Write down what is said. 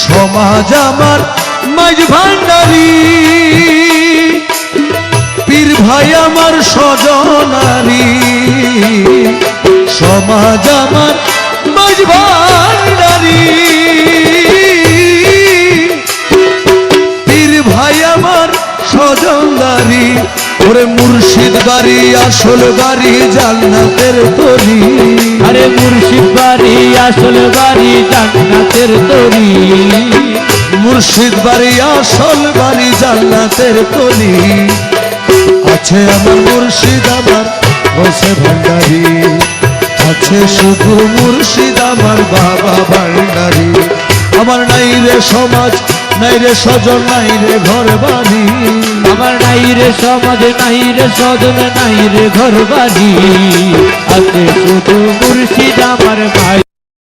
সমাজ আমার মাঝ ভান্ডারি, পীর ভাই আমার স্বজনারি, সমাজ আমার মাঝ ভান্ডারি, পীর ভাই আমার স্বজনারি। ওরে মুর্শিদ বাড়ি আসল বাড়ি জান্নাতের তরি, আরে মুর্শিদ বাড়ি আসল বাড়ি জান্নাতের তরি, মুর্শিদ বাড়ি আসল বাড়ি জান্নাতের তরি। আছে আমার মুর্শিদ আমার বসে ভান্ডারি, আছে শুধু মুর্শিদ আমার বাবা ভান্ডারি। আমার নাই রে সমাজ, নাই রে স্বজন, নাই রে ঘর বাড়ি, আমার নাই রে সমাজ, নাই রে স্বজন, নাই রে ঘর বাড়ি, আছে শুধু মুর্শিদ আমার ভাই।